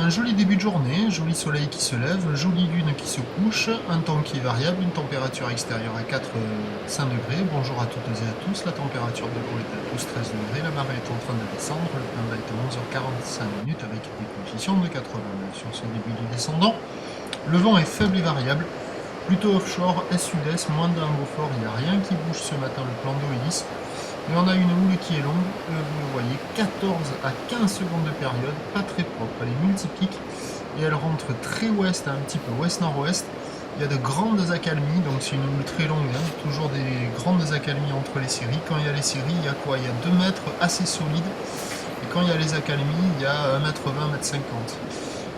un joli début de journée, joli soleil qui se lève, jolie lune qui se couche, un temps qui est variable, une température extérieure à 4-5 degrés. Bonjour à toutes et à tous, la température de l'eau est à 12-13 degrés, la marée est en train de descendre, le plein bas est à 11h45 avec des coefficients de 80 sur ce début du descendant. Le vent est faible et variable, plutôt offshore, est-sud-est, moins d'un Beaufort, il n'y a rien qui bouge ce matin, le plan d'eau est lisse. Mais on a une houle qui est longue, vous le voyez, 14 à 15 secondes de période, pas très propre, elle est multiplique et elle rentre très ouest, un petit peu ouest-nord-ouest. Il y a de grandes accalmies, donc c'est une houle très longue, hein, toujours des grandes accalmies entre les séries. Quand il y a les séries, il y a quoi? Il y a 2 mètres assez solides, et quand il y a les accalmies, il y a 1m20, 1m50.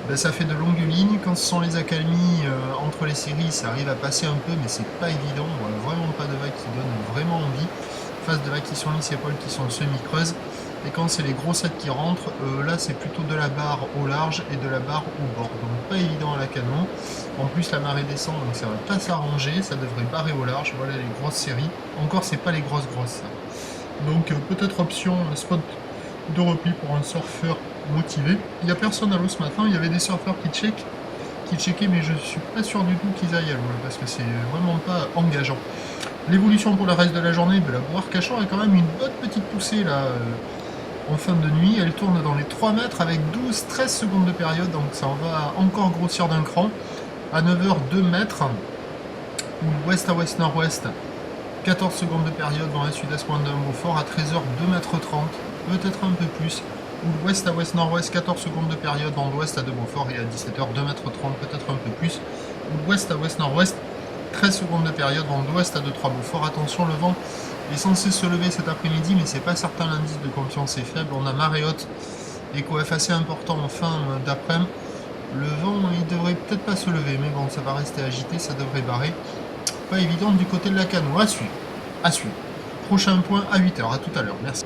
Ben, ça fait de longues lignes. Quand ce sont les accalmies entre les séries, ça arrive à passer un peu, mais c'est pas évident. On voit vraiment pas de vagues qui donnent vraiment envie. Phase de vagues qui sont lisses, épaules qui sont semi-creuses. Et quand c'est les grossettes qui rentrent, là c'est plutôt de la barre au large et de la barre au bord. Donc pas évident à la canon. En plus la marée descend, donc ça va pas s'arranger. Ça devrait barrer au large. Voilà les grosses séries. Encore c'est pas les grosses ça. Donc peut-être option spot de repli pour un surfeur motivé. Il n'y a personne à l'eau ce matin, il y avait des surfeurs qui checkaient, mais je suis pas sûr du tout qu'ils aillent à l'eau, parce que c'est vraiment pas engageant. L'évolution pour le reste de la journée de la Boire-Cachor est quand même une bonne petite poussée là, en fin de nuit. Elle tourne dans les 3 mètres avec 12-13 secondes de période, donc ça en va encore grossir d'un cran. À 9h, 2 mètres, ou ouest à ouest-nord-ouest, 14 secondes de période dans un sud-est moins d'un Beaufort. À 13h, 2 mètres 30, peut-être un peu plus. Ou ouest à ouest-nord-ouest, 14 secondes de période dans l'ouest à de Beaufort. Et à 17h, 2 mètres 30, peut-être un peu plus. Ou ouest à ouest-nord-ouest, 13 secondes de période dans l'ouest à 2-3 Beaufort. Attention, le vent est censé se lever cet après-midi, mais c'est pas certain, l'indice de confiance est faible. On a marée haute et coef assez important en fin d'après-midi. Le vent, il devrait peut-être pas se lever, mais bon, ça va rester agité, ça devrait barrer. Pas évident du côté de la canoë. À suivre. À suivre. Prochain point à 8h. À tout à l'heure. Merci.